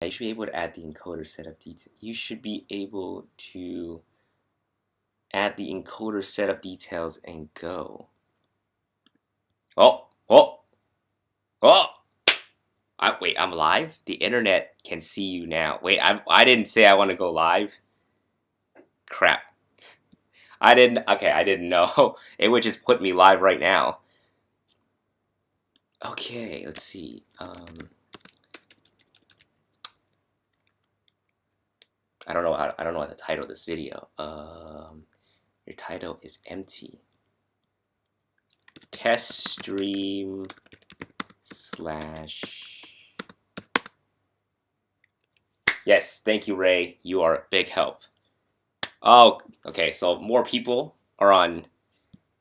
you should be able to add the encoder setup detail. You should be able to add the encoder setup details and go. Oh, oh, oh! Wait, I'm live? The internet can see you now. Wait, I didn't say I want to go live. Crap. I didn't know. It would just put me live right now. Okay, let's see. I don't know what the title of this video. Your title is empty. Test stream / Yes, thank you, Ray. You are a big help. Oh, okay, so more people are on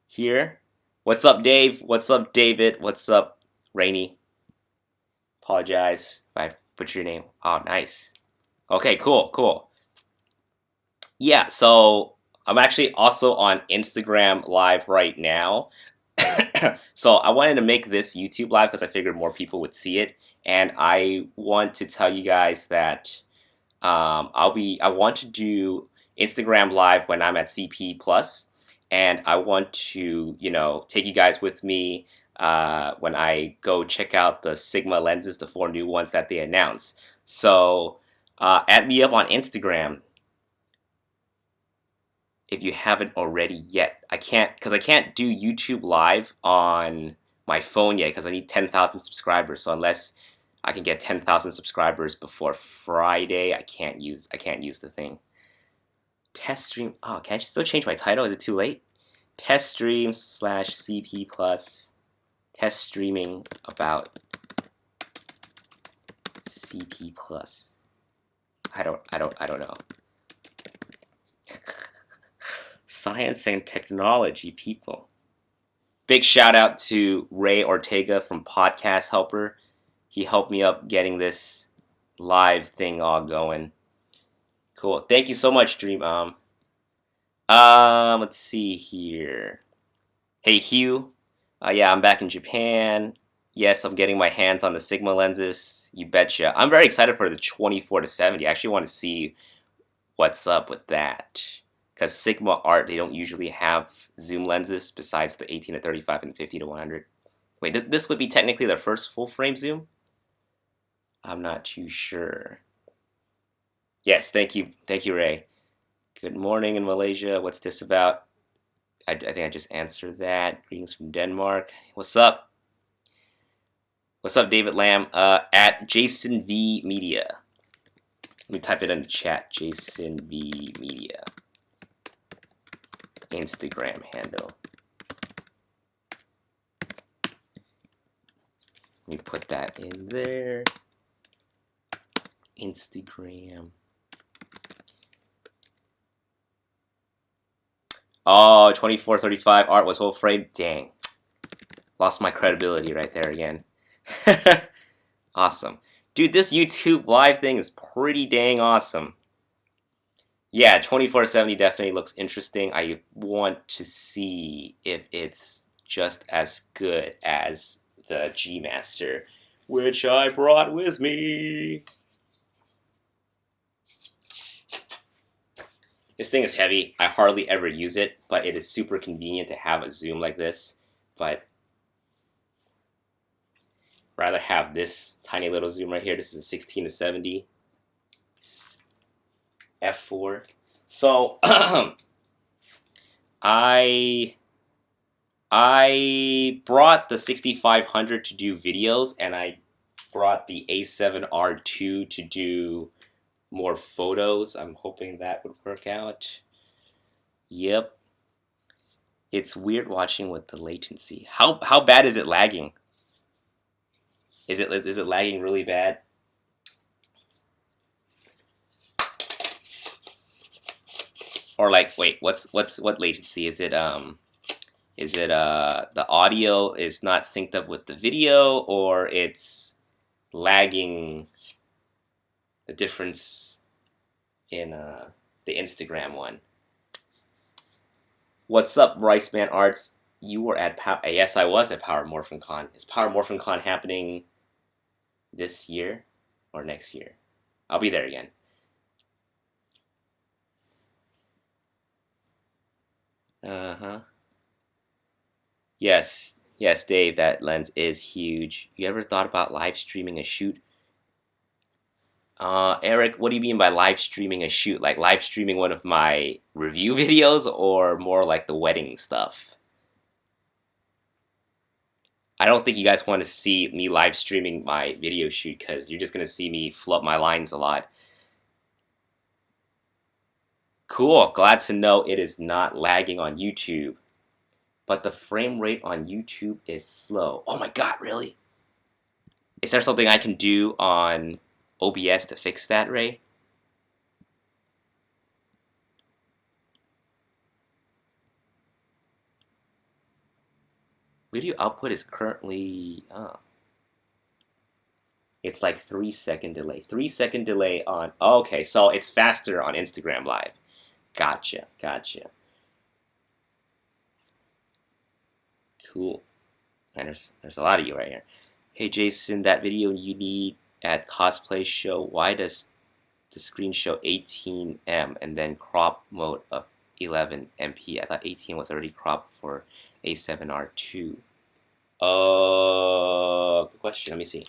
here. What's up, Dave? What's up, David? What's up, Rainy? Apologize if I put your name. Oh, nice. Okay, cool. Yeah, so I'm actually also on Instagram Live right now. So I wanted to make this YouTube Live because I figured more people would see it. And I want to tell you guys that I want to do Instagram Live when I'm at CP Plus, and I want to, take you guys with me when I go check out the Sigma lenses, the 4 new ones that they announced. So add me up on Instagram if you haven't already yet. I can't do YouTube Live on my phone yet because I need 10,000 subscribers. So unless I can get 10,000 subscribers before Friday, I can't use the thing. Test stream. Oh, can I still change my title? Is it too late? Test stream / CP Plus. Test streaming about CP Plus. I don't know. Science and technology people. Big shout out to Ray Ortega from Podcast Helper. He helped me up getting this live thing all going. Cool. Thank you so much, Dream Mom. Let's see here. Hey, Hugh. Yeah, I'm back in Japan. Yes, I'm getting my hands on the Sigma lenses. You betcha. I'm very excited for the 24-70. I actually want to see what's up with that. Because Sigma Art, they don't usually have zoom lenses besides the 18-35 and 50-100. Wait, this would be technically their first full frame zoom? I'm not too sure. Yes, thank you, Ray. Good morning in Malaysia. What's this about? I think I just answered that. Greetings from Denmark. What's up? What's up, David Lamb? At Jason V Media. Let me type it in the chat. Jason V Media. Instagram handle. Let me put that in there. Instagram. Oh, 24-35 art was whole frame. Dang. Lost my credibility right there again. Awesome. Dude, this YouTube live thing is pretty dang awesome. Yeah, 24-70 definitely looks interesting. I want to see if it's just as good as the G Master, which I brought with me. This thing is heavy. I hardly ever use it, but it is super convenient to have a zoom like this. But rather have this tiny little zoom right here. This is a 16-70 f4. So I brought the 6500 to do videos, and I brought the A7R2 to do more photos. I'm hoping that would work out. Yep. It's weird watching with the latency. How bad is it lagging? Is it lagging really bad? Or like, wait, what latency is it? Is it the audio is not synced up with the video, or it's lagging? The difference in the Instagram one. What's up, Riceman Arts? You were at yes, I was at Power Morphin Con. Is Power Morphin Con happening this year or next year? I'll be there again. Uh-huh. Yes. Yes, Dave, that lens is huge. You ever thought about live streaming a shoot? Eric, what do you mean by live streaming a shoot? Like live streaming one of my review videos or more like the wedding stuff? I don't think you guys want to see me live streaming my video shoot because you're just going to see me flub my lines a lot. Cool, glad to know it is not lagging on YouTube, but the frame rate on YouTube is slow. Oh my god, really? Is there something I can do on OBS to fix that, Ray? Video output is currently, it's like 3 second delay. 3 second delay on, okay, so it's faster on Instagram Live. Gotcha, gotcha. Cool. And there's a lot of you right here. Hey Jason, that video you need at cosplay show, why does the screen show 18M and then crop mode of 11MP? I thought 18 was already cropped for A7R2. Good question. Let me see.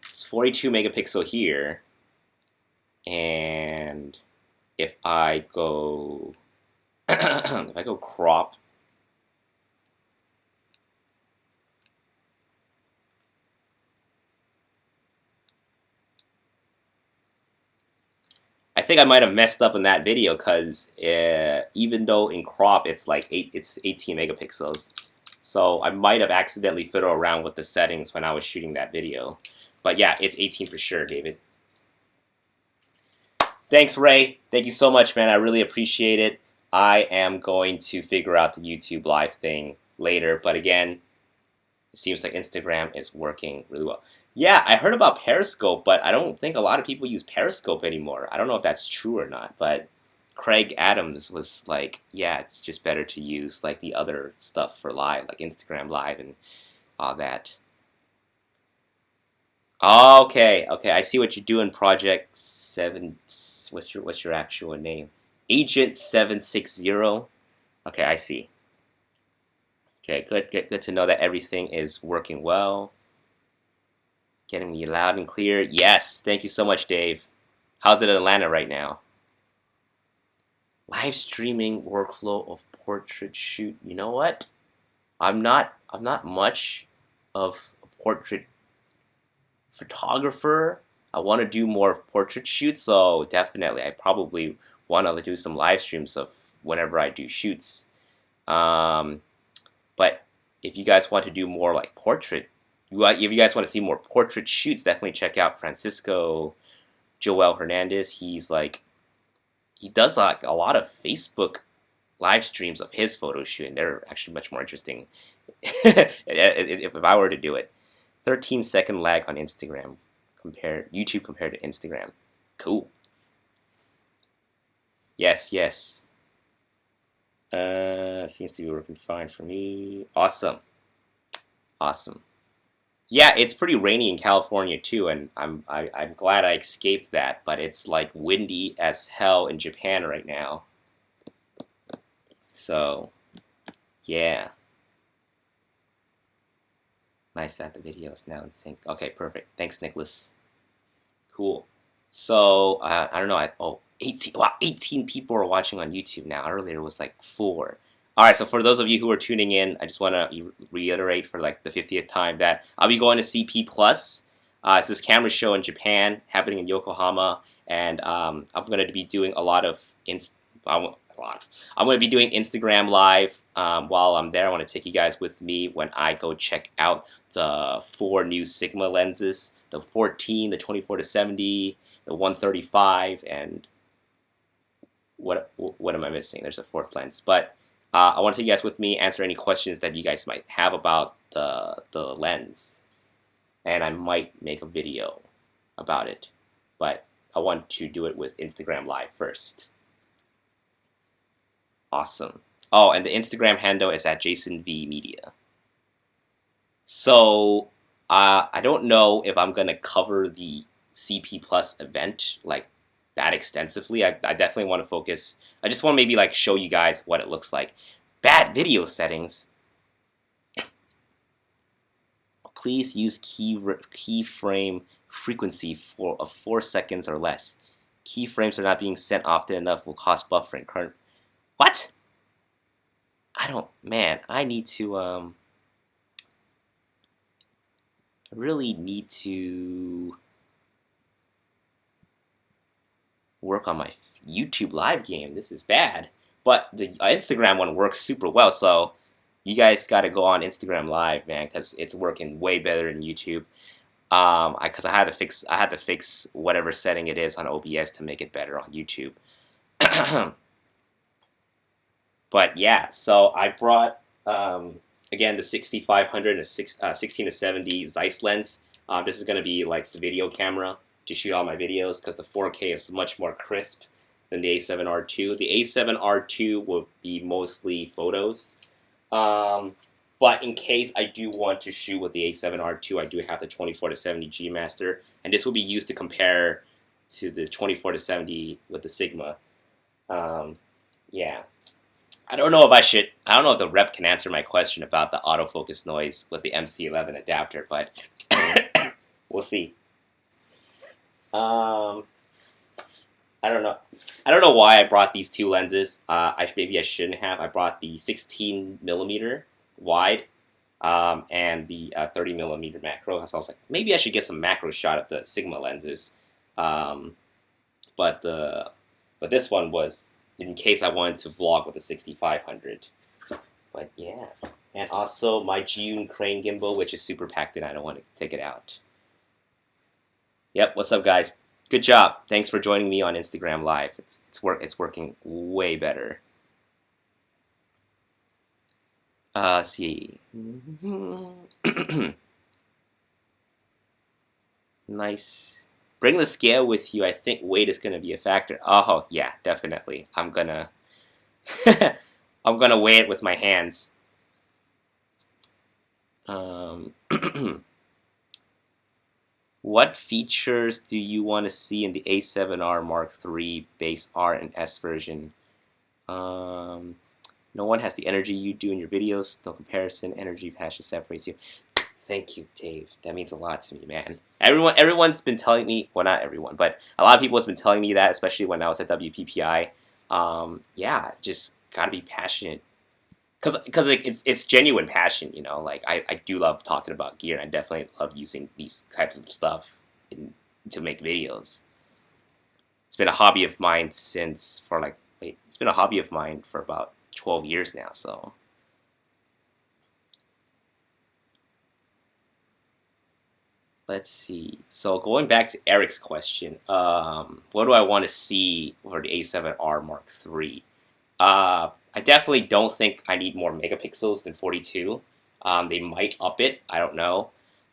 It's 42 megapixel here, and if I go if I go crop, I think I might have messed up in that video because even though in crop it's like it's 18 megapixels, so I might have accidentally fiddled around with the settings when I was shooting that video. But yeah, it's 18 for sure, David. Thanks, Ray. Thank you so much, man. I really appreciate it. I am going to figure out the YouTube live thing later, but again, it seems like Instagram is working really well. Yeah, I heard about Periscope, but I don't think a lot of people use Periscope anymore. I don't know if that's true or not, but Craig Adams was like, yeah, it's just better to use like the other stuff for live, like Instagram Live and all that. Okay, okay, I see what you're doing, Project 7. What's your actual name? Agent 760. Okay, I see. Okay, good to know that everything is working well. Getting me loud and clear. Yes, thank you so much, Dave. How's it in Atlanta right now? Live streaming workflow of portrait shoot. You know what? I'm not much of a portrait photographer. I want to do more portrait shoots, so definitely I probably want to do some live streams of whenever I do shoots. But if you guys want to do more like portrait, if you guys want to see more portrait shoots, definitely check out Francisco Joel Hernandez. He does like a lot of Facebook live streams of his photo shoot, and they're actually much more interesting if I were to do it. 13-second lag on Instagram YouTube compared to Instagram. Cool. Yes, yes. Seems to be working fine for me. Awesome. Awesome. Yeah, it's pretty rainy in California too, and I'm glad I escaped that. But it's like windy as hell in Japan right now. So, yeah. Nice that the video is now in sync. Okay, perfect. Thanks, Nicholas. Cool. So, I don't know. 18, wow, 18 people are watching on YouTube now. Earlier it was like 4. All right, so for those of you who are tuning in, I just want to reiterate for like the 50th time that I'll be going to CP Plus. It's this camera show in Japan happening in Yokohama, and I'm going to be doing a lot of I'm going to be doing Instagram Live while I'm there. I want to take you guys with me when I go check out the 4 new Sigma lenses, the 14, the 24-70, the 135, and what am I missing? There's a 4th lens. But I want to take you guys with me, answer any questions that you guys might have about the lens, and I might make a video about it. But I want to do it with Instagram Live first. Awesome. Oh, and the Instagram handle is at Jason V Media. So I don't know if I'm gonna cover the CP Plus event like that extensively. I definitely want to focus. I just want to maybe like show you guys what it looks like. Bad video settings. Please use keyframe frequency of 4 seconds or less. Keyframes are not being sent often enough will cause buffering. Current. What? I need to I really need to work on my YouTube live game. This is bad. But the Instagram one works super well, so you guys got to go on Instagram Live, man, because it's working way better than YouTube. Because I had to fix whatever setting it is on OBS to make it better on YouTube. But yeah, so I brought again the 6500 and a 16 to 70 Zeiss lens. This is gonna be like the video camera to shoot all my videos because the 4K is much more crisp than the A7R2. The A7R2 will be mostly photos. But in case I do want to shoot with the A7R2, I do have the 24 to 70 G Master, and this will be used to compare to the 24 to 70 with the Sigma. Yeah. I don't know if the rep can answer my question about the autofocus noise with the MC11 adapter, but we'll see. I don't know. I don't know why I brought these two lenses. Maybe I shouldn't have. I brought the 16mm wide and the 30mm macro. So I was like, maybe I should get some macro shot of the Sigma lenses. But this one was in case I wanted to vlog with the 6500. But yeah. And also my June Crane gimbal, which is super packed in. I don't want to take it out. Yep, what's up guys? Good job. Thanks for joining me on Instagram Live. It's working way better. Let's see. Nice. Bring the scale with you. I think weight is gonna be a factor. Oh yeah, definitely. I'm gonna weigh it with my hands. What features do you want to see in the A7R Mark III base R and S version? No one has the energy you do in your videos. No comparison. Energy passion separates you. Thank you, Dave. That means a lot to me, man. Everyone's been telling me, well, not everyone, but a lot of people has been telling me that, especially when I was at WPPI. Yeah, just gotta be passionate, cause like, it's genuine passion, you know. Like I do love talking about gear, and I definitely love using these types of stuff to make videos. It's been a hobby of mine it's been a hobby of mine for about 12 years now, so. Let's see. So going back to Eric's question, what do I want to see for the A7R Mark III? I definitely don't think I need more megapixels than 42. They might up it. I don't know.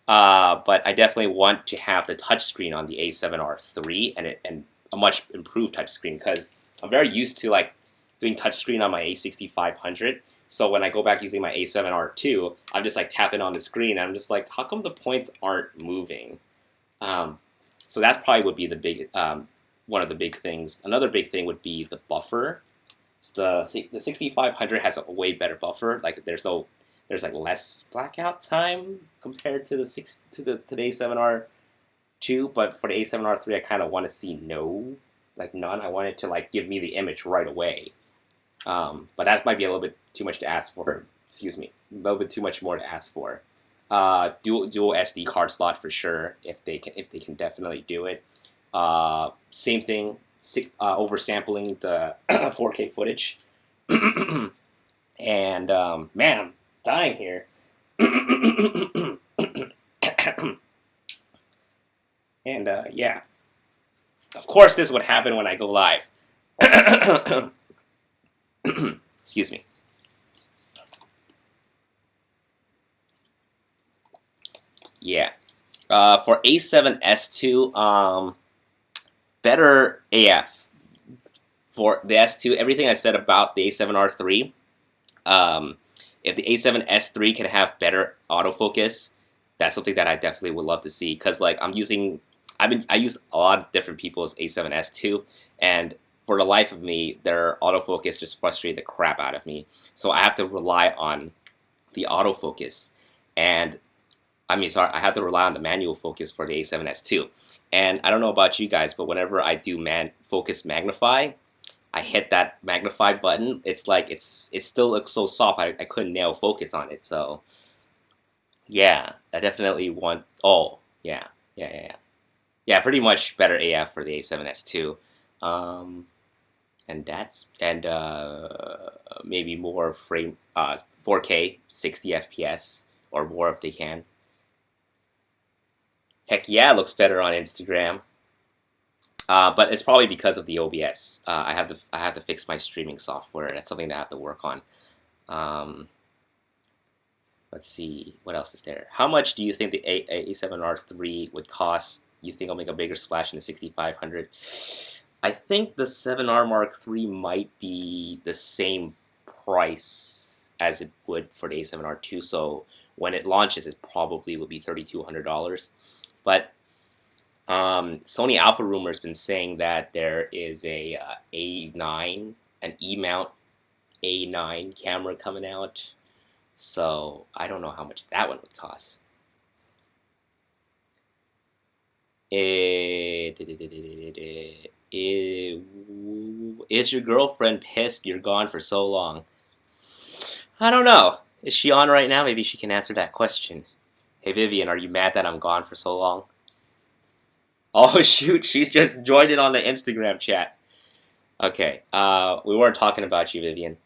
But I definitely want to have the touchscreen on the A7R III and a much improved touchscreen because I'm very used to like doing touchscreen on my A6500. So when I go back using my A7R2, I'm just like tapping on the screen, and I'm just like, how come the points aren't moving? So that probably would be the big one of the big things. Another big thing would be the buffer. The 6500 has a way better buffer. Like there's like less blackout time compared to the A7R2. But for the A7R3, I kind of want to see none. I want it to like give me the image right away. But that might be a little bit too much to ask for. Excuse me, a little bit too much more to ask for. Dual SD card slot for sure if they can definitely do it. Same thing, oversampling the 4K footage. And man, I'm dying here. And yeah, of course this would happen when I go live. Excuse me. Yeah. For A7S2, better AF. For the S2, everything I said about the A7R3, if the A7S3 can have better autofocus, That's something that I definitely would love to see because like I use a lot of different people's A7S2, and for the life of me, their autofocus just frustrated the crap out of me. So I have to rely on the autofocus, and sorry, I have to rely on the manual focus for the A7S2. And I don't know about you guys, but whenever I do focus magnify, I hit that magnify button. It's like it still looks so soft. I couldn't nail focus on it. So yeah, I definitely want. Oh yeah, yeah. Yeah, pretty much better AF for the A7S2. Um, and maybe more 4K 60 FPS or more if they can. Heck yeah, it looks better on Instagram. But it's probably because of the OBS. I have to fix my streaming software. That's something that I have to work on. Um, let's see what else is there. How much do you think the A7R3 would cost? Do you think I'll make a bigger splash in the 6500? I think the 7R Mark III might be the same price as it would for the A7R2. So when it launches, it probably will be $3,200. But Sony Alpha Rumor has been saying that there is a A9, an E-mount A9 camera coming out. So I don't know how much that one would cost. Is your girlfriend pissed you're gone for so long? I don't know. Is she on right now? Maybe she can answer that question. Hey Vivian, are you mad that I'm gone for so long? Oh shoot, she's just joined in on the Instagram chat. Okay, we weren't talking about you, Vivian.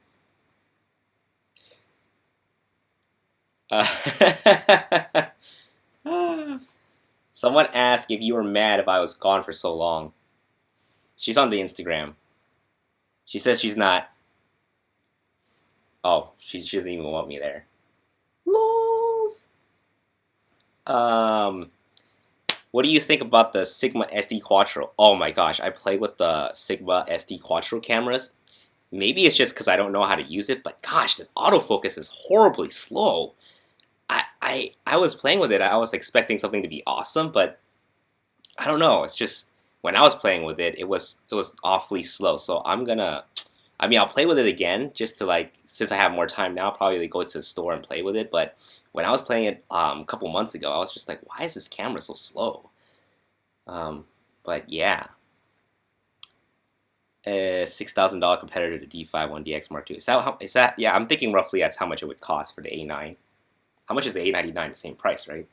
Someone asked if you were mad if I was gone for so long. She's on the Instagram. She says she's not. Oh, she doesn't even want me there. Lols. What do you think about the Sigma SD Quattro? Oh my gosh, I play with the Sigma SD Quattro cameras. Maybe it's just because I don't know how to use it, but gosh, this autofocus is horribly slow. I was playing with it, I was expecting something to be awesome, but I don't know. It's just when I was playing with it, it was awfully slow. So I'll play with it again just to like since I have more time now, I'll probably go to the store and play with it. But when I was playing it a couple months ago, I was just like, why is this camera so slow? But yeah, $6,000 competitor to D5 1DX Mark II. Is that? Yeah, I'm thinking roughly that's how much it would cost for the A9. How much is the A99? The same price, right?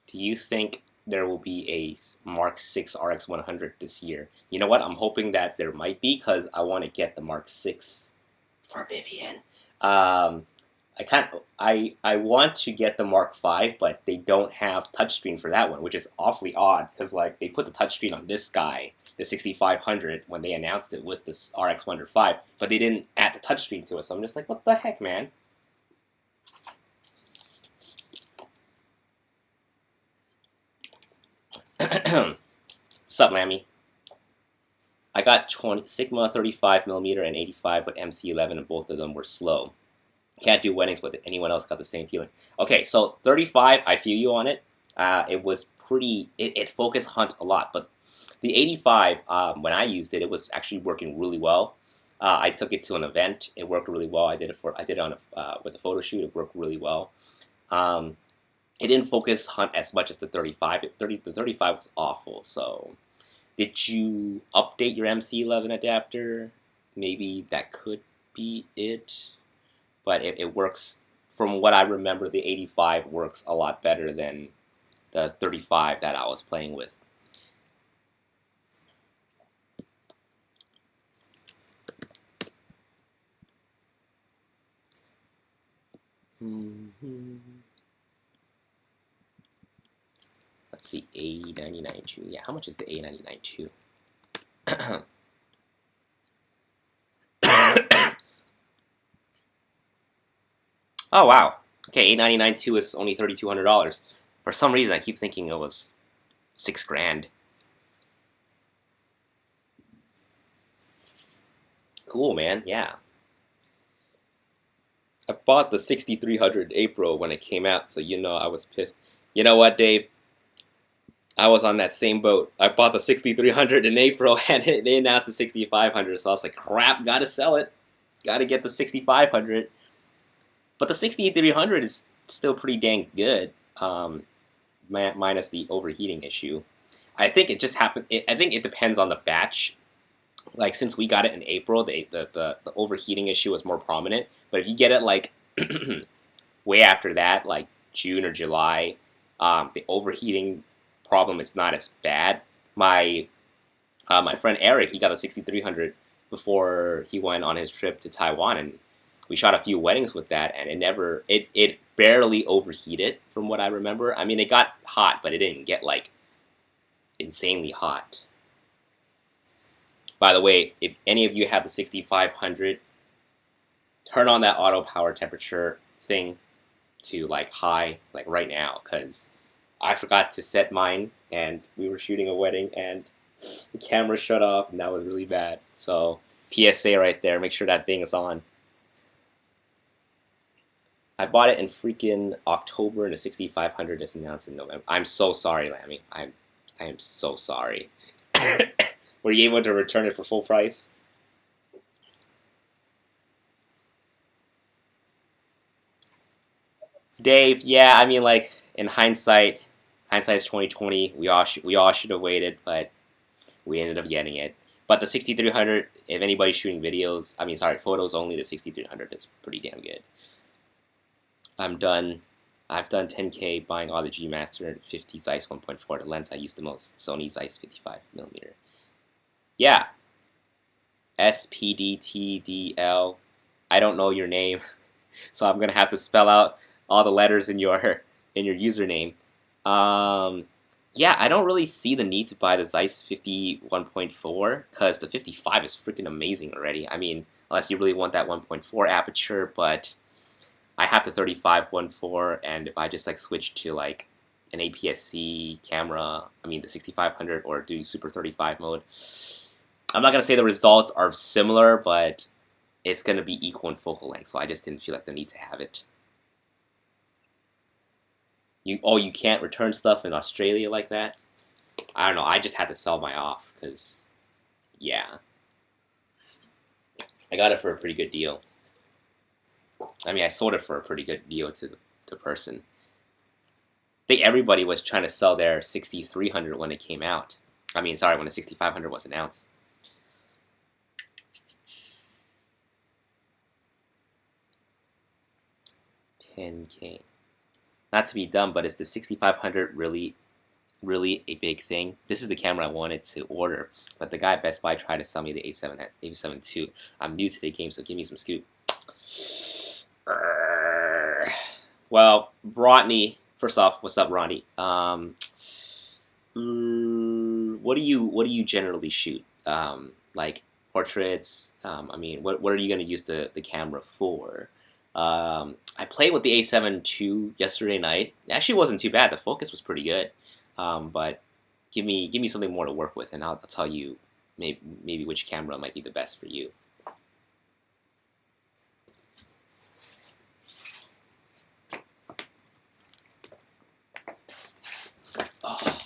Do you think there will be a Mark 6 RX 100 this year? You know what? I'm hoping that there might be because I want to get the Mark 6 for Vivian. I want to get the Mark 5, but they don't have touchscreen for that one, which is awfully odd because like they put the touchscreen on this guy, the 6500, when they announced it with this RX 105, but they didn't add the touchscreen to it. So I'm just like, what the heck, man? What's up, Lammy? I got Sigma 35mm and 85 with MC11, and both of them were slow. Can't do weddings, but anyone else got the same feeling. Okay, so 35, I feel you on it. It was pretty. It focused hunt a lot, but the 85, when I used it, it was actually working really well. I took it to an event. It worked really well. I did it on with a photo shoot. It worked really well. It didn't focus hunt as much as the 35. The 35 was awful. So, did you update your MC11 adapter? Maybe that could be it. But it works, from what I remember, the 85 works a lot better than the 35 that I was playing with. Let's see, A99 II. Yeah, how much is the A99 II? Oh wow. Okay, A99 II is only $3,200. For some reason, I keep thinking it was $6,000. Cool, man. Yeah. I bought the 6300 April when it came out, so you know I was pissed. You know what, Dave? I was on that same boat. I bought the 6300 in April, and they announced the 6500, so I was like, crap, gotta sell it. Gotta get the 6500. But the 6300 is still pretty dang good, minus the overheating issue. I think it just happened. I think it depends on the batch. Like, since we got it in April, the overheating issue was more prominent. But if you get it like way after that, like June or July, the overheating problem is not as bad. My friend Eric, he got a 6300 before he went on his trip to Taiwan, and we shot a few weddings with that, and it barely overheated from what I remember. I mean, it got hot, but it didn't get like insanely hot. By the way, if any of you have the 6500, turn on that auto power temperature thing to like high, like right now, because I forgot to set mine, and we were shooting a wedding, and the camera shut off, and that was really bad. So PSA right there, make sure that thing is on. I bought it in freaking October, and the 6500 is announced in November. I'm so sorry, Lammy. I am so sorry. Were you able to return it for full price? Dave, yeah, I mean, like, in hindsight is 2020. We all should have waited, but we ended up getting it. But the 6300, if anybody's shooting videos, I mean, sorry, photos only, the 6300 is pretty damn good. I'm done. I've done 10K buying all the G Master and 50 Zeiss 1.4, the lens I use the most, Sony Zeiss 55mm. Yeah, SPDTDL. I don't know your name, so I'm gonna have to spell out all the letters in your username. Yeah, I don't really see the need to buy the Zeiss 51.4 because the 55 is freaking amazing already. I mean, unless you really want that 1.4 aperture, but I have the 35-1.4, and if I just like switch to like an APS-C camera, I mean the 6500, or do Super 35 mode, I'm not gonna say the results are similar, but it's gonna be equal in focal length. So I just didn't feel like the need to have it. You can't return stuff in Australia like that? I don't know. I just had to sell my off because, yeah, I got it for a pretty good deal. I mean, I sold it for a pretty good deal to the person. I think everybody was trying to sell their 6300 when it came out. I mean, sorry, when the 6500 was announced. $10K. Not to be dumb, but is the 6500 really a big thing? This is the camera I wanted to order, but the guy at Best Buy tried to sell me the A7 II. I'm new to the game, so give me some scoop. Well, Rodney, first off, what's up, Rodney? What do you generally shoot? Like portraits? I mean, what are you gonna use the camera for? I played with the A7 II yesterday night. It actually wasn't too bad. The focus was pretty good. But give me something more to work with, and I'll tell you maybe which camera might be the best for you. Oh.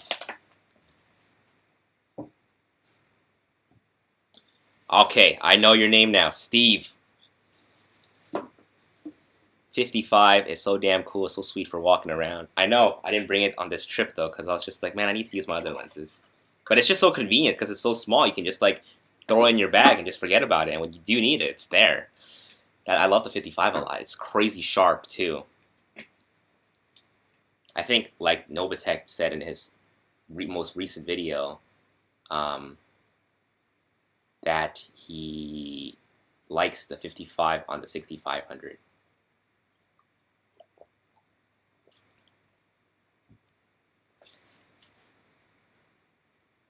Okay, I know your name now, Steve. 55 is so damn cool, so sweet for walking around. I know, I didn't bring it on this trip though, because I was just like, man, I need to use my other lenses. But it's just so convenient, because it's so small, you can just like throw it in your bag and just forget about it, and when you do need it, it's there. I love the 55 a lot, it's crazy sharp too. I think, like Novatech said in his most recent video, that he likes the 55 on the 6500.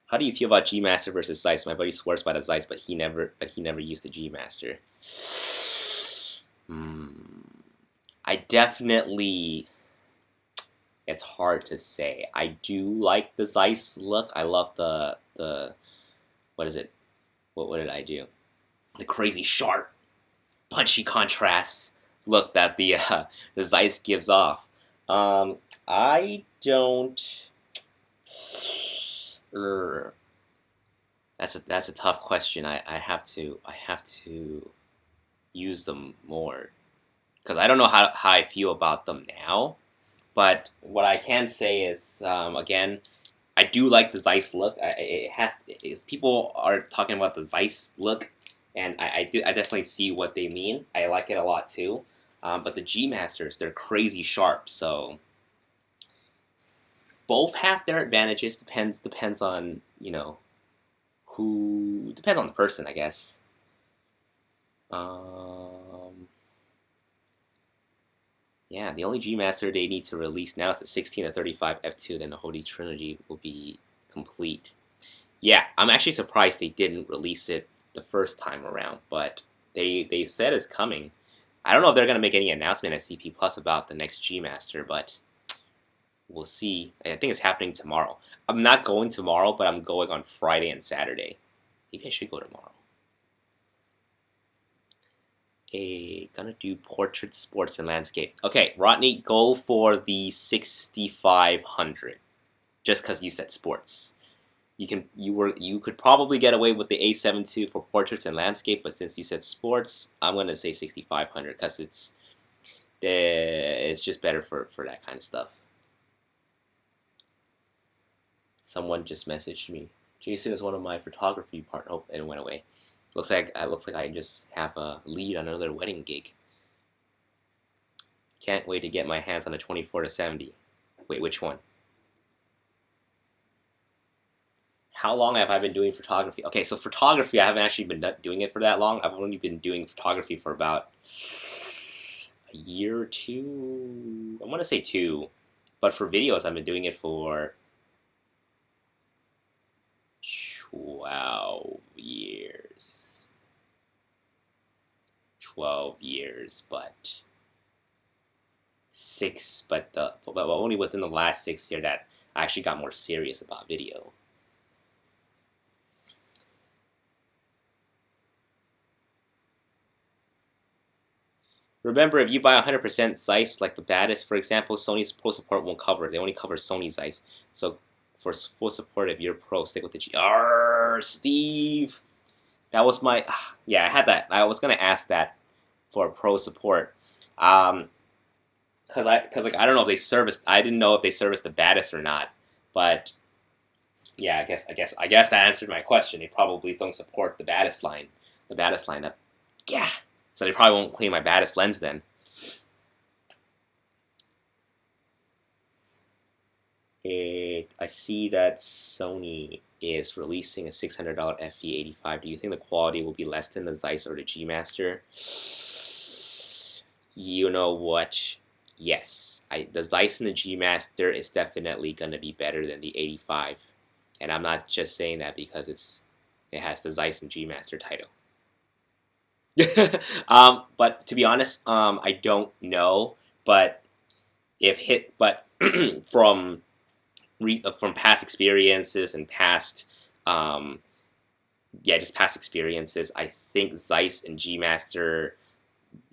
How do you feel about G Master versus Zeiss? My buddy swears by the Zeiss, but he never used the G Master. I definitely. It's hard to say. I do like the Zeiss look. I love the what is it? What did I do? The crazy sharp, punchy contrast. look that the Zeiss gives off. I don't. Er, that's a tough question. I have to use them more because I don't know how I feel about them now. But what I can say is, again, I do like the Zeiss look. People are talking about the Zeiss look, and I definitely see what they mean. I like it a lot too. But the G Masters, they're crazy sharp. So both have their advantages. Depends on who depends on the person, I guess. Um, yeah, the only G Master they need to release now is the 16 to 35 F2. Then the Holy Trinity will be complete. Yeah, I'm actually surprised they didn't release it the first time around, but they said it's coming. I don't know if they're gonna make any announcement at CP Plus about the next G Master, but we'll see. I think it's happening tomorrow. I'm not going tomorrow, but I'm going on Friday and Saturday. Maybe I should go tomorrow. Gonna do portrait, sports, and landscape. Okay, Rodney, go for the 6500. Just because you said sports. You could probably get away with the A72 for portraits and landscape, but since you said sports, I'm gonna say 6500 because it's just better for that kind of stuff. Someone just messaged me. Jason is one of my photography partners. Oh, it went away. Looks like I just have a lead on another wedding gig. Can't wait to get my hands on a 24 to 70. Wait, which one? How long have I been doing photography? Okay, so photography, I haven't actually been doing it for that long. I've only been doing photography for about a year or two. I want to say 2. But for videos, I've been doing it for 12 years. 12 years, but only within the last 6 years that I actually got more serious about video. Remember, if you buy 100% Zeiss, like the baddest, for example, Sony's Pro support won't cover it. They only cover Sony Zeiss. So for full support, if you're Pro, stick with the G. Arrgh, Steve! That was my... Yeah, I had that. I was going to ask that for Pro support. Because I don't know if they serviced... I didn't know if they serviced the baddest or not. But yeah, I guess that answered my question. They probably don't support the baddest line. The baddest lineup. Yeah! So they probably won't clean my baddest lens then. I see that Sony is releasing a $600 FE85. Do you think the quality will be less than the Zeiss or the G Master? You know what? Yes. The Zeiss and the G Master is definitely going to be better than the 85. And I'm not just saying that because it has the Zeiss and G Master title. But to be honest, I don't know. But from past experiences and just past experiences, I think Zeiss and G Master,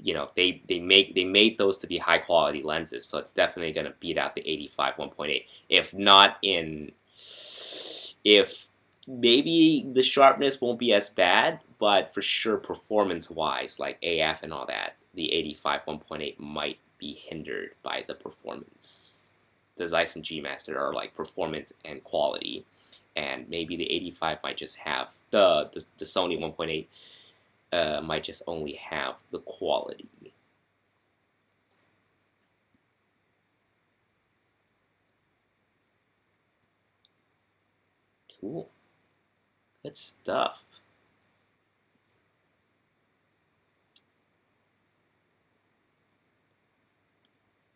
they made those to be high quality lenses, so it's definitely gonna beat out the 85 1.8. If maybe the sharpness won't be as bad, but for sure performance wise, like AF and all that, the 85 1.8 might be hindered by the performance. The Zeiss and G Master are like performance and quality, and maybe the 85 might just have the Sony 1.8 might just only have the quality. Cool. Good stuff.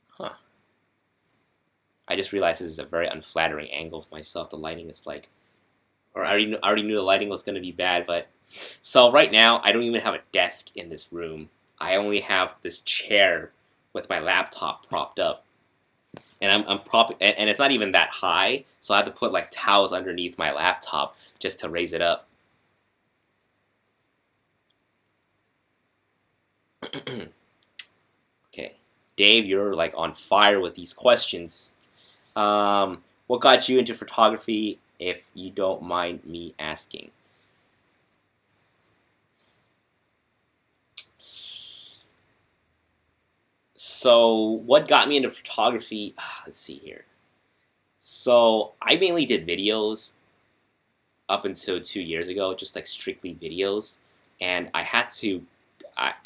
Huh. I just realized this is a very unflattering angle for myself. The lighting is like... Or I already knew the lighting was going to be bad, but... So right now, I don't even have a desk in this room. I only have this chair with my laptop propped up. And and it's not even that high, so I have to put like towels underneath my laptop just to raise it up. Dave, you're like on fire with these questions. What got you into photography, if you don't mind me asking? So, what got me into photography? Let's see here. So, I mainly did videos up until 2 years ago, just like strictly videos. And I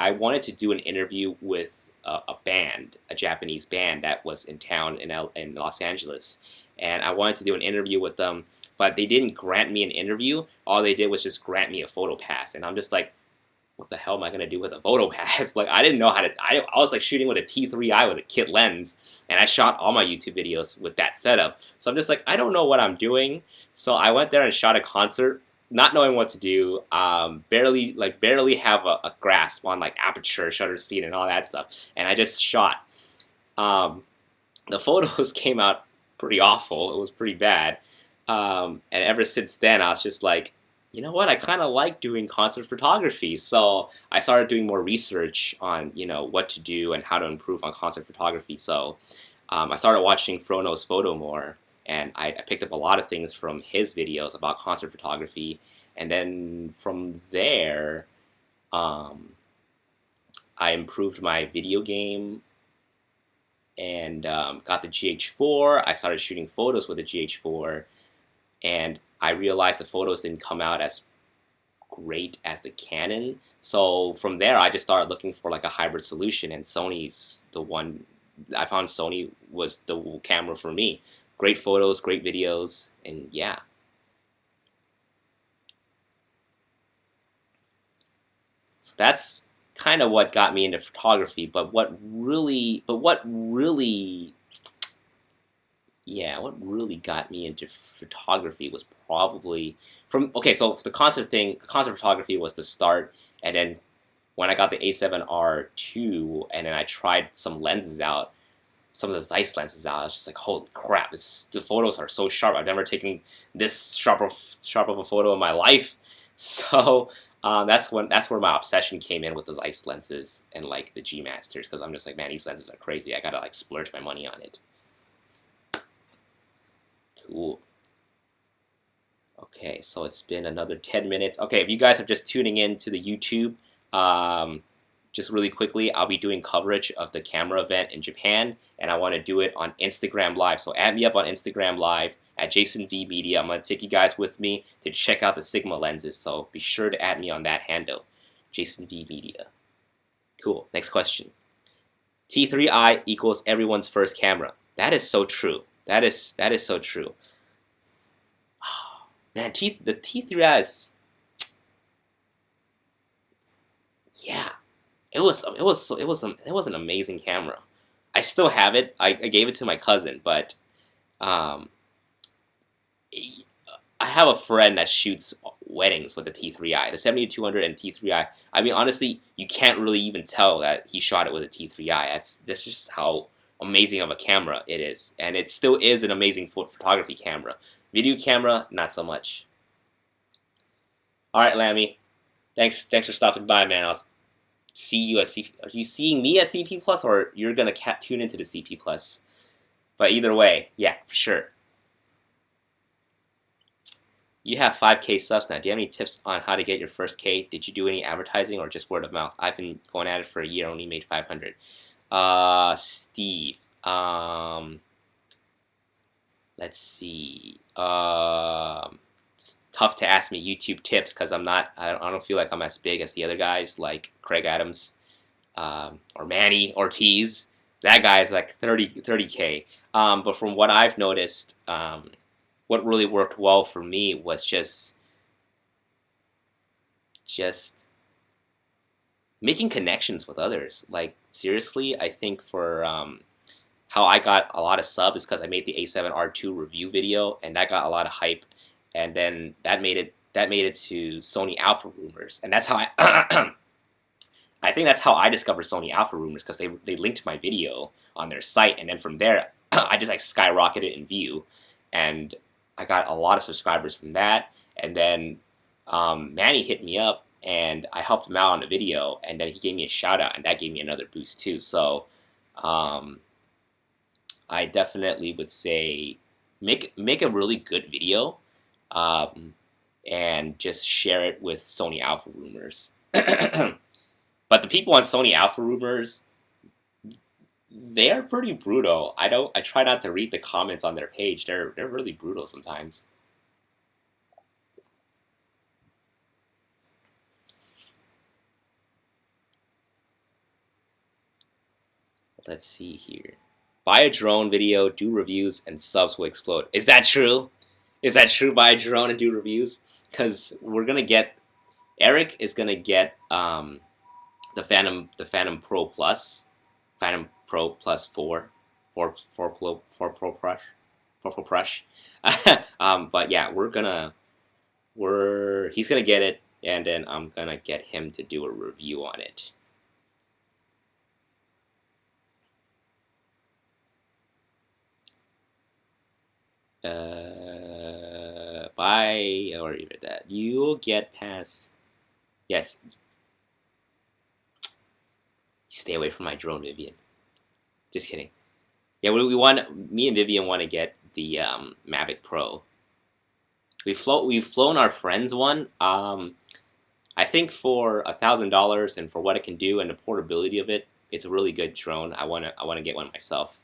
wanted to do an interview with a band, a Japanese band that was in town in Los Angeles. And I wanted to do an interview with them, but they didn't grant me an interview. All they did was just grant me a photo pass. And I'm just like, what the hell am I gonna do with a photo pass? Like, I didn't know how to. I was like shooting with a T3i with a kit lens, and I shot all my YouTube videos with that setup. So I'm just like, I don't know what I'm doing. So I went there and shot a concert, not knowing what to do. Barely have a grasp on like aperture, shutter speed, and all that stuff. And I just shot. The photos came out pretty awful. It was pretty bad. And ever since then, I was just like, you know what, I kind of like doing concert photography. So I started doing more research on, what to do and how to improve on concert photography. So I started watching Frono's Photo more, and I picked up a lot of things from his videos about concert photography. And then from there, I improved my video game and got the GH4. I started shooting photos with the GH4, and I realized the photos didn't come out as great as the Canon. So from there, I just started looking for like a hybrid solution, and Sony's the one. I found Sony was the camera for me. Great photos, great videos, and yeah. So that's kind of what got me into photography. What really got me into photography was probably so the concert photography was the start, and then when I got the A7R2, and then I tried some lenses out, some of the Zeiss lenses out, I was just like, holy crap, the photos are so sharp. I've never taken this sharp of a photo in my life. So that's where my obsession came in with the Zeiss lenses and like the G Masters, because I'm just like, man, these lenses are crazy. I gotta like splurge my money on it. Cool. Okay, so it's been another 10 minutes. Okay, if you guys are just tuning in to the YouTube, just really quickly, I'll be doing coverage of the camera event in Japan, and I want to do it on Instagram Live. So add me up on Instagram Live at JasonVMedia. I'm going to take you guys with me to check out the Sigma lenses, so be sure to add me on that handle, JasonVMedia. Cool, next question. T3i equals everyone's first camera. That is so true. That is so true. Oh, man, the T3i is, yeah, it was an amazing camera. I still have it. I gave it to my cousin, but I have a friend that shoots weddings with the T3i, the 7200 and T3i. I mean, honestly, you can't really even tell that he shot it with a T3i. That's just how amazing of a camera it is, and it still is an amazing photography camera. Video camera, not so much. All right, Lammy, thanks for stopping by, man. I'll see you at CP. Are you seeing me at CP Plus, or you're gonna tune into the CP Plus? But either way, yeah, for sure. You have 5K subs now. Do you have any tips on how to get your first K? Did you do any advertising or just word of mouth? I've been going at it for a year, only made 500. Steve. Let's see. It's tough to ask me YouTube tips because I don't feel like I'm as big as the other guys like Craig Adams, or Manny Ortiz. That guy is like 30K. But from what I've noticed, what really worked well for me was just making connections with others. Like, seriously, I think for how I got a lot of subs is because I made the A7R2 review video, and that got a lot of hype, and then that made it to Sony Alpha Rumors, and that's how I think that's how I discovered Sony Alpha Rumors, because they linked my video on their site, and then from there I just like skyrocketed in view, and I got a lot of subscribers from that. And then Manny hit me up, and I helped him out on the video, and then he gave me a shout out, and that gave me another boost too. So Um, I definitely would say make a really good video, um, and just share it with Sony Alpha Rumors. But the people on Sony Alpha Rumors, they are pretty brutal. I try not to read the comments on their page. They're really brutal sometimes. Let's see here. Buy a drone video, do reviews, and subs will explode. Is that true? Is that true? Buy a drone and do reviews? Because we're gonna get Eric is gonna get the Phantom Pro Plus, Phantom Pro Plus 4 Pro Plus, 4 Pro Plus. But yeah, he's gonna get it, and then I'm gonna get him to do a review on it. Bye, or even that. You'll get past. Yes. Stay away from my drone, Vivian. Just kidding. Yeah, we want. Me and Vivian want to get the Mavic Pro. We've flown our friends one. I think for $1,000 and for what it can do and the portability of it, it's a really good drone. I wanna get one myself.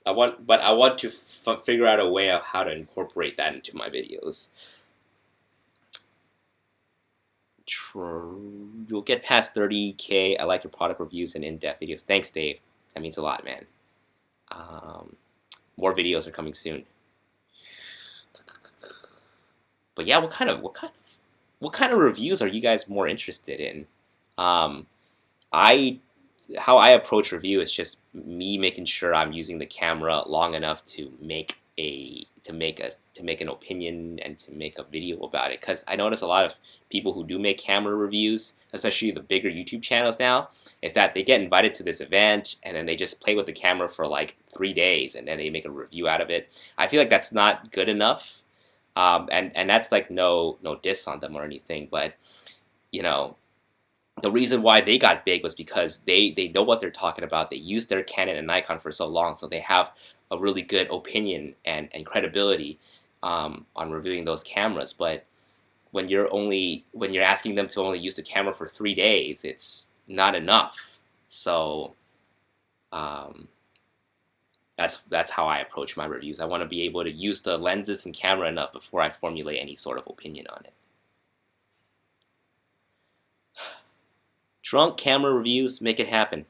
But I want to figure out a way of how to incorporate that into my videos. You'll get past 30K. I like your product reviews and in-depth videos. Thanks, Dave. That means a lot, man. More videos are coming soon. But yeah, what kind of reviews are you guys more interested in? How I approach review is just me making sure I'm using the camera long enough to make an opinion and to make a video about it. Because I notice a lot of people who do make camera reviews, especially the bigger YouTube channels now, is that they get invited to this event and then they just play with the camera for like 3 days and then they make a review out of it. I feel like that's not good enough, and that's like no diss on them or anything, but you know. The reason why they got big was because they know what they're talking about. They used their Canon and Nikon for so long, so they have a really good opinion and credibility on reviewing those cameras. But when you're asking them to only use the camera for 3 days, it's not enough. So that's how I approach my reviews. I want to be able to use the lenses and camera enough before I formulate any sort of opinion on it. Drunk camera reviews, make it happen.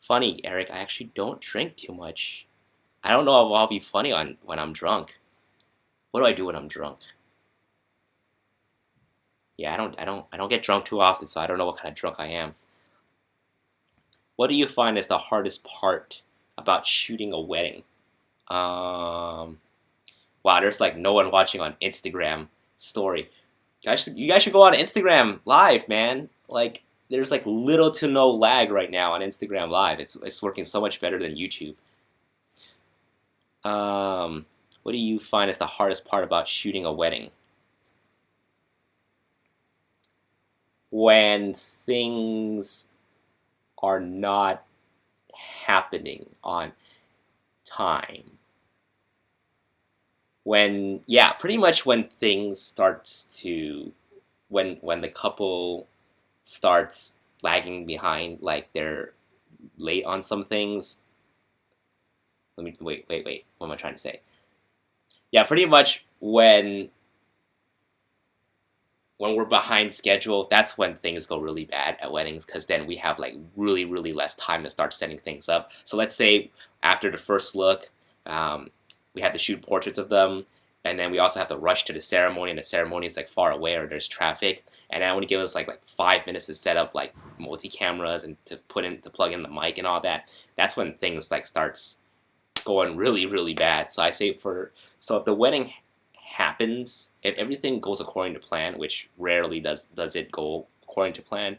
Funny, Eric, I actually don't drink too much. I don't know if I'll be funny when I'm drunk. What do I do when I'm drunk? Yeah, I don't get drunk too often, so I don't know what kind of drunk I am. What do you find is the hardest part about shooting a wedding? Wow, there's like no one watching on Instagram story. You guys should go on Instagram live, man. Like, there's like little to no lag right now on Instagram Live. It's working so much better than YouTube. What do you find is the hardest part about shooting a wedding? When things are not happening on time. Pretty much when things starts to when the couple starts lagging behind, like they're late on some things. Let me wait. What am I trying to say? Yeah, pretty much when we're behind schedule, that's when things go really bad at weddings, because then we have like really less time to start setting things up. So let's say after the first look, we have to shoot portraits of them, and then we also have to rush to the ceremony, and the ceremony is like far away or there's traffic, and that would give us like 5 minutes to set up like multi cameras and to plug in the mic and all that. That's when things like starts going really bad. So I say if the wedding happens, if everything goes according to plan, which rarely does it go according to plan,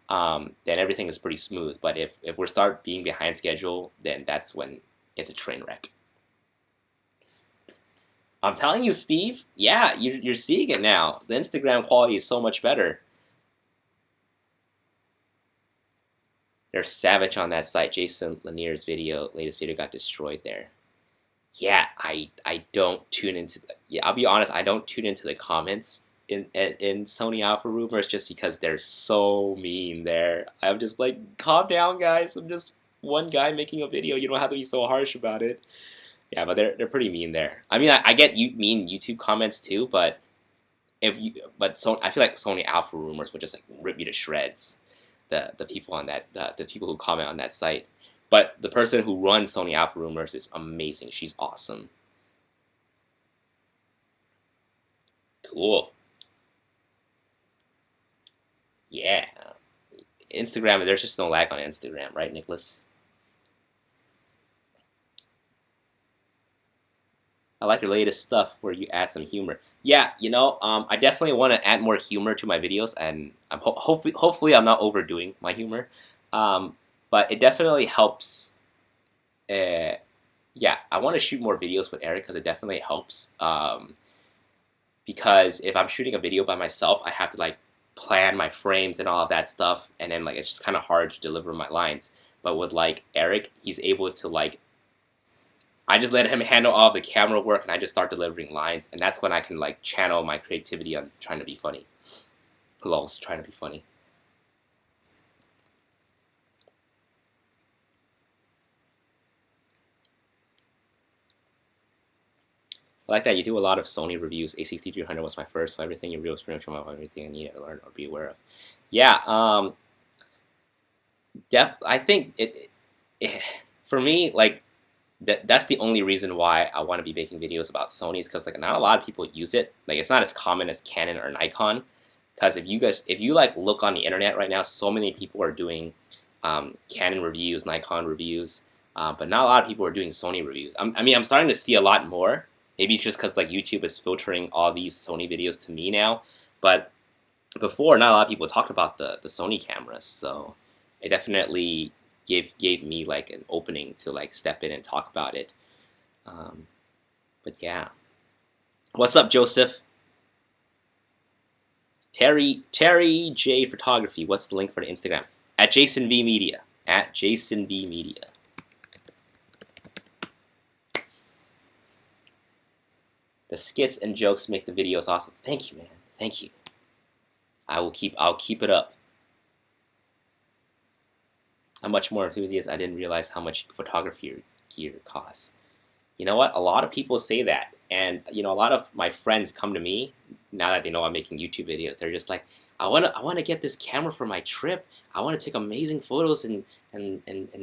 then everything is pretty smooth. But if we start being behind schedule, then that's when it's a train wreck. I'm telling you, Steve. Yeah, you're seeing it now. The Instagram quality is so much better. They're savage on that site. Jason Lanier's latest video got destroyed there. Yeah, I don't tune into I'll be honest, I don't tune into the comments in Sony Alpha rumors just because they're so mean there. I'm just like, calm down guys, I'm just one guy making a video, you don't have to be so harsh about it. Yeah, but they're pretty mean there. I mean, I get mean YouTube comments too, but I feel like Sony Alpha rumors would just like rip you to shreds. The people on that the people who comment on that site. But the person who runs Sony Alpha Rumors is amazing. She's awesome. Cool. Yeah. Instagram, there's just no lag on Instagram, right, Nicholas? I like your latest stuff where you add some humor. Yeah, I definitely want to add more humor to my videos, and I'm hopefully I'm not overdoing my humor. But it definitely helps. Yeah, I want to shoot more videos with Eric because it definitely helps. Because if I'm shooting a video by myself, I have to like plan my frames and all of that stuff, and then like it's just kind of hard to deliver my lines. But with like Eric, he's able to like, I just let him handle all of the camera work, and I just start delivering lines, and that's when I can like channel my creativity on trying to be funny. Lols, trying to be funny. I like that you do a lot of Sony reviews. A6300 was my first, so everything you review is pretty much everything I need to learn or be aware of. Yeah, I think for me, like, that's the only reason why I want to be making videos about Sony is because like not a lot of people use it. Like it's not as common as Canon or Nikon. Because if you like look on the internet right now, so many people are doing Canon reviews, Nikon reviews, but not a lot of people are doing Sony reviews. I mean, I'm starting to see a lot more. Maybe it's just because like YouTube is filtering all these Sony videos to me now. But before, not a lot of people talked about the Sony cameras, so it definitely gave me like an opening to like step in and talk about it. But yeah, what's up, Joseph? Terry J Photography. What's the link for the Instagram? At Jason V Media. At Jason V Media. The skits and jokes make the videos awesome. Thank you, man. Thank you. I'll keep it up. I'm much more enthusiastic. I didn't realize how much photography gear costs. You know what? A lot of people say that, and a lot of my friends come to me now that they know I'm making YouTube videos. They're just like, I wanna get this camera for my trip. I want to take amazing photos and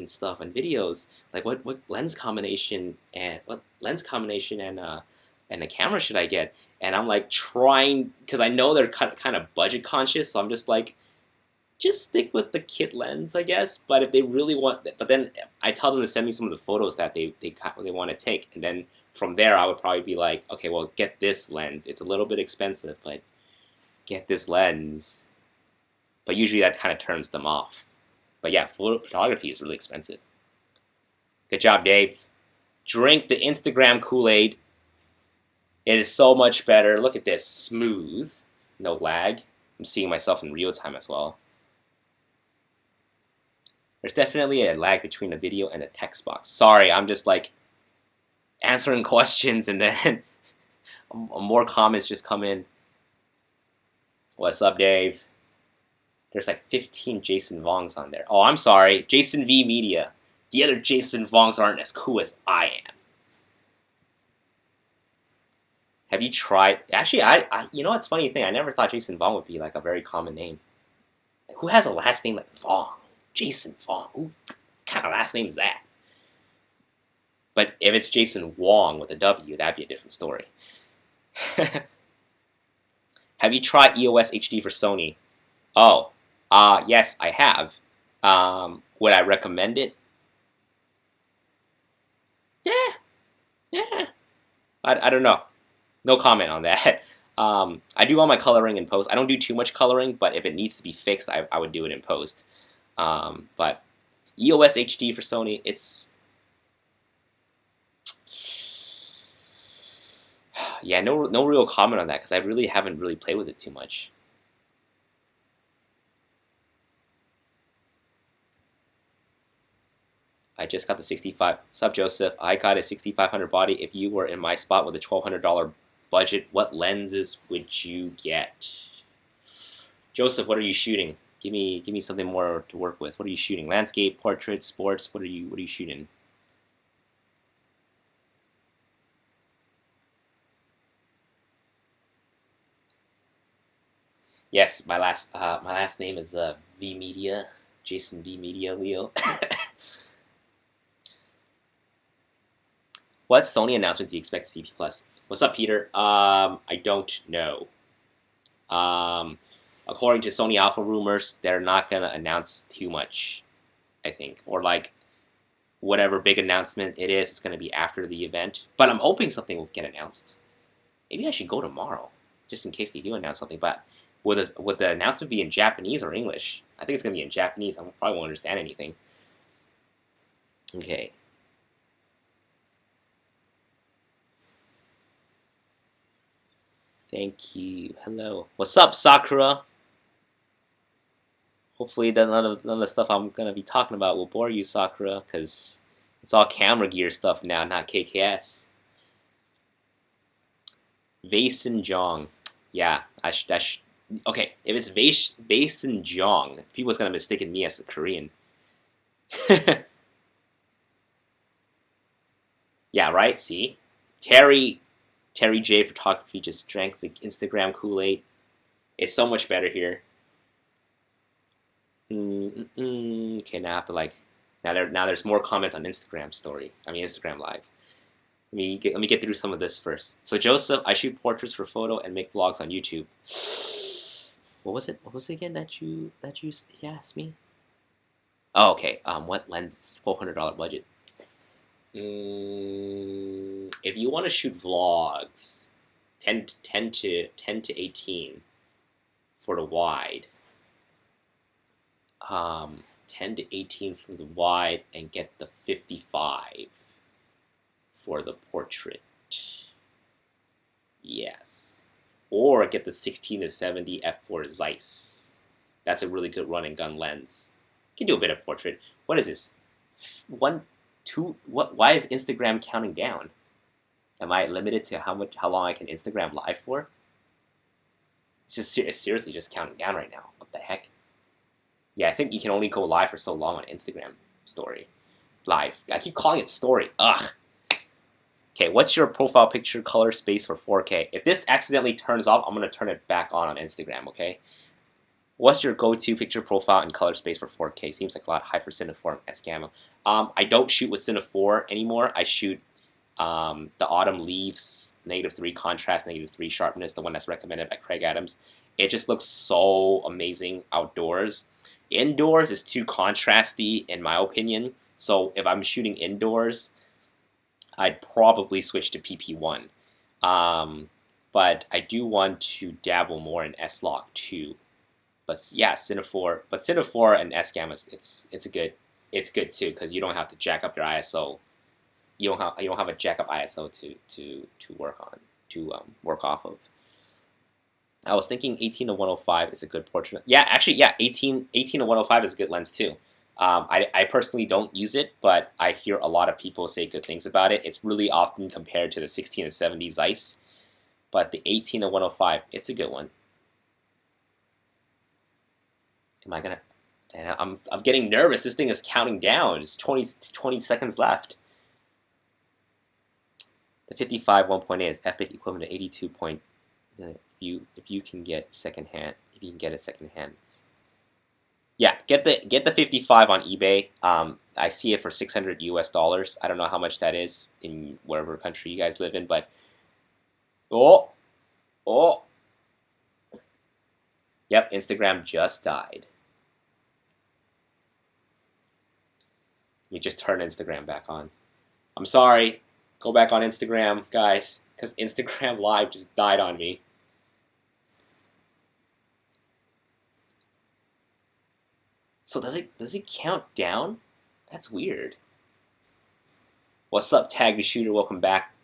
stuff and videos. Like what lens combination and a camera should I get? And I'm like trying, because I know they're kind of budget conscious, so I'm just like, just stick with the kit lens, I guess. But if they really want, but then I tell them to send me some of the photos that they want to take, and then from there I would probably be like, okay, well, get this lens. It's a little bit expensive, but get this lens. But usually that kind of turns them off. But yeah, photography is really expensive. Good job, Dave. Drink the Instagram Kool-Aid. It is so much better. Look at this. Smooth. No lag. I'm seeing myself in real time as well. There's definitely a lag between the video and the text box. Sorry, I'm just like answering questions and then more comments just come in. What's up, Dave? There's like 15 Jason Vongs on there. Oh, I'm sorry. Jason V Media. The other Jason Vongs aren't as cool as I am. Have you tried? Actually, I you know what's funny thing? I never thought Jason Vong would be like a very common name. Like, who has a last name like Vong? Jason Vong. Who kind of last name is that? But if it's Jason Wong with a W, that'd be a different story. Have you tried EOS HD for Sony? Oh, yes, I have. Would I recommend it? Yeah. I don't know. No comment on that. I do all my coloring in post. I don't do too much coloring, but if it needs to be fixed, I would do it in post. But EOS HD for Sony, it's... Yeah, no real comment on that, because I really haven't really played with it too much. I just got the 65. What's up, Joseph? I got a 6500 body. If you were in my spot with a $1,200 budget, what lenses would you get? Joseph, what are you shooting? Give me something more to work with. What are you shooting? Landscape, portrait, sports. What are you shooting? Yes, my last name is V Media, Jason V Media Leo. What Sony announcement do you expect to see Plus? What's up, Peter? I don't know. According to Sony Alpha rumors, they're not gonna announce too much, I think, or like whatever big announcement it is, it's gonna be after the event. But I'm hoping something will get announced. Maybe I should go tomorrow, just in case they do announce something. But would the announcement be in Japanese or English? I think it's gonna be in Japanese. I probably won't understand anything. Okay. Thank you. Hello. What's up, Sakura? Hopefully none of the stuff I'm gonna be talking about will bore you, Sakura, because it's all camera gear stuff now, not KKS. Vason Jong. Yeah, okay, if it's Vason Jong, people's gonna mistake me as a Korean. Yeah, right. See, Terry J Photography just drank the Instagram Kool-Aid. It's so much better here. Okay, now I have to like now there's more comments on Instagram story. I mean Instagram Live. Let me get through some of this first. So Joseph, I shoot portraits for photo and make vlogs on YouTube. What was it? What was it again that you asked me? Oh, okay. What lens? $1,200 budget. If you want to shoot vlogs, 10 to 18 for the wide. 10 to 18 for the wide and get the 55 for the portrait. Yes. Or get the 16 to 70 f4 Zeiss. That's a really good run and gun lens. You can do a bit of portrait. What is this? Why is Instagram counting down? Am I limited to how long I can Instagram live for? It's seriously just counting down right now. What the heck? Yeah, I think you can only go live for so long on Instagram story. Live. I keep calling it story. Ugh. Okay, what's your profile picture color space for 4K? If this accidentally turns off, I'm going to turn it back on Instagram, okay? What's your go-to picture profile and color space for 4K? Seems like a lot high for Cine 4 and S-Gamma. I don't shoot with Cine 4 anymore. I shoot the Autumn Leaves, -3 contrast, -3 sharpness, the one that's recommended by Craig Adams. It just looks so amazing outdoors. Indoors is too contrasty, in my opinion. So if I'm shooting indoors, I'd probably switch to PP1. But I do want to dabble more in S-Log too. But yeah, Cine 4. But Cine 4 and S-Gamma, it's good too because you don't have to jack up your ISO. You don't have a jack up ISO to work off of. I was thinking 18 to 105 is a good portrait. Yeah, actually, yeah, 18 to 105 is a good lens too. I personally don't use it, but I hear a lot of people say good things about it. It's really often compared to the 16 to 70 Zeiss, but the 18 to 105, it's a good one. Am I gonna? I'm getting nervous. This thing is counting down. It's 20 seconds left. The 55 1.8 is epic, equivalent to 82 point. If you can get secondhand, if you can get a secondhand, yeah, get the 55 on eBay. I see it for $600 US. I don't know how much that is in whatever country you guys live in, but oh, yep, Instagram just died. Let me just turn Instagram back on. I'm sorry. Go back on Instagram, guys, because Instagram Live just died on me. So does it count down? That's weird. What's up, Tag the Shooter? Welcome back.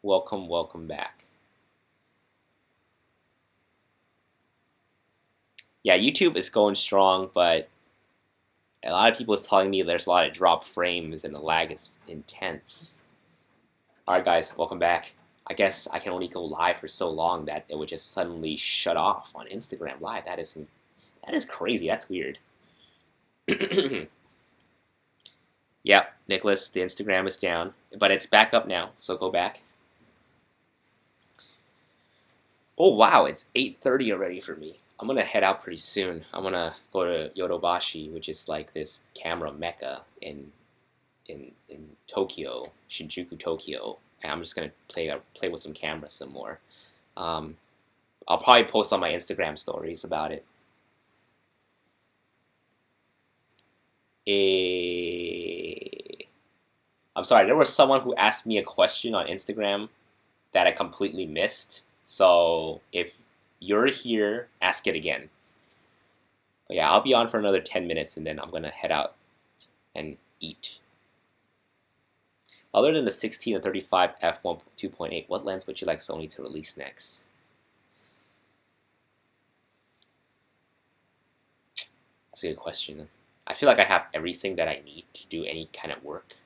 Welcome back. Yeah, YouTube is going strong, but A lot of people is telling me there's a lot of drop frames and the lag is intense. Alright guys, welcome back. I guess I can only go live for so long that it would just suddenly shut off on Instagram Live. That is crazy. That's weird. Yep, Nicholas, the Instagram is down, but it's back up now, so go back. Oh wow, it's 8:30 already for me. I'm gonna head out pretty soon. I'm gonna go to Yodobashi, which is like this camera mecca in Tokyo, Shinjuku, Tokyo. And I'm just gonna play with some cameras some more. I'll probably post on my Instagram stories about it. I'm sorry, there was someone who asked me a question on Instagram that I completely missed. So if you're here, ask it again. But yeah, I'll be on for another 10 minutes and then I'm gonna head out and eat. Other than the 16 and 35 f1 2.8, what lens would you like Sony to release next? That's a good question. I feel like I have everything that I need to do any kind of work.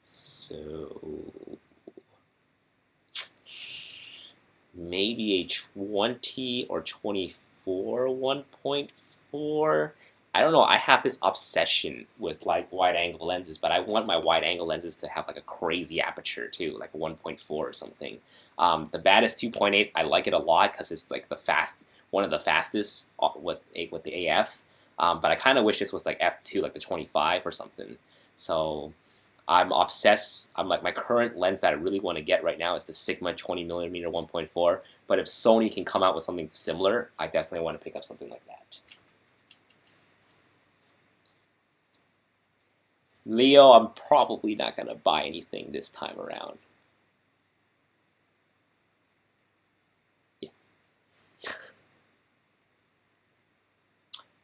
So maybe a 20 or 24 1.4. I don't know. I have this obsession with like wide-angle lenses, but I want my wide-angle lenses to have like a crazy aperture too, like a 1.4 or something. The baddest 2.8, I like it a lot because it's like one of the fastest with the AF. But I kind of wish this was like f2, like the 25 or something. So I'm obsessed. I'm like, my current lens that I really want to get right now is the Sigma 20mm 1.4. But if Sony can come out with something similar, I definitely want to pick up something like that. Leo, I'm probably not going to buy anything this time around. Yeah.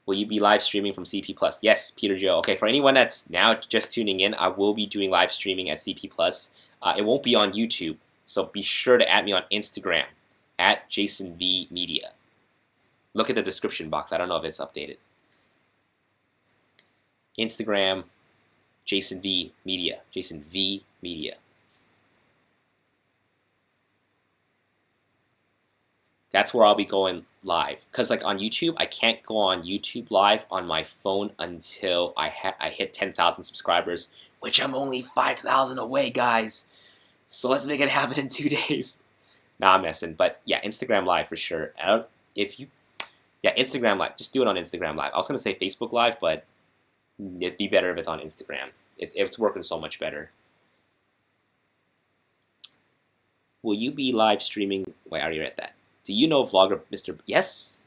Will you be live streaming from CP Plus? Yes, Peter Joe. Okay, for anyone that's now just tuning in, I will be doing live streaming at CP Plus. It won't be on YouTube, so be sure to add me on Instagram, at JasonVMedia. Look at the description box. I don't know if it's updated. Instagram, Jason V Media. Jason V Media. That's where I'll be going live. Because like on YouTube, I can't go on YouTube live on my phone until I hit 10,000 subscribers, which I'm only 5,000 away, guys. So let's make it happen in 2 days. Nah, I'm messing. But yeah, Instagram Live for sure. Instagram Live. Just do it on Instagram Live. I was going to say Facebook Live, but it'd be better if it's on Instagram. It's working so much better. Will you be live streaming? Wait, I already read that. Do you know vlogger Mr. Yes.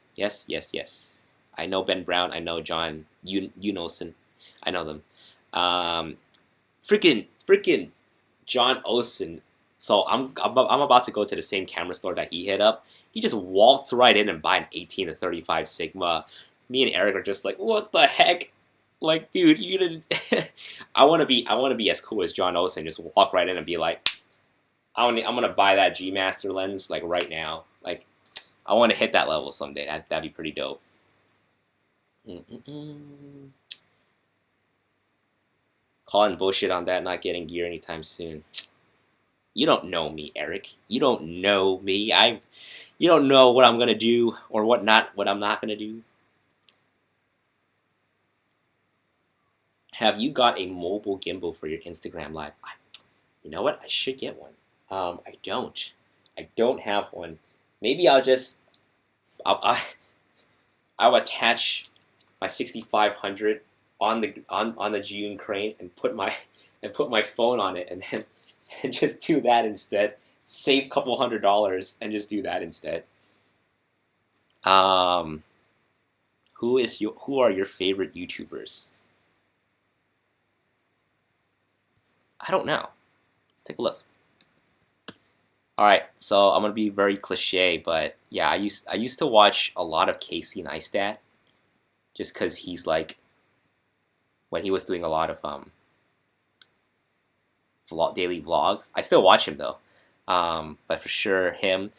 I know Ben Brown. I know John Unolson. I know them. Freaking John Olsen. So I'm about to go to the same camera store that he hit up. He just waltzed right in and buy an 18 to 35 Sigma. Me and Eric are just like, what the heck? Like, dude, you didn't. I want to be as cool as John Olsen. Just walk right in and be like, I'm gonna buy that G Master lens like right now. Like, I want to hit that level someday. That'd be pretty dope. Calling bullshit on that, not getting gear anytime soon. You don't know me, Eric. You don't know me. You don't know what I'm gonna do or what I'm not gonna do. Have you got a mobile gimbal for your Instagram Live? You know what? I should get one. I don't. I don't have one. Maybe I'll attach my 6500 on the June crane and put my phone on it and just do that instead. Save a couple $100 and just do that instead. Who are your favorite YouTubers? I don't know. Let's take a look. Alright, so I'm gonna be very cliche, but yeah, I used to watch a lot of Casey Neistat, just cause he's like, when he was doing a lot of daily vlogs. I still watch him though, but for sure him.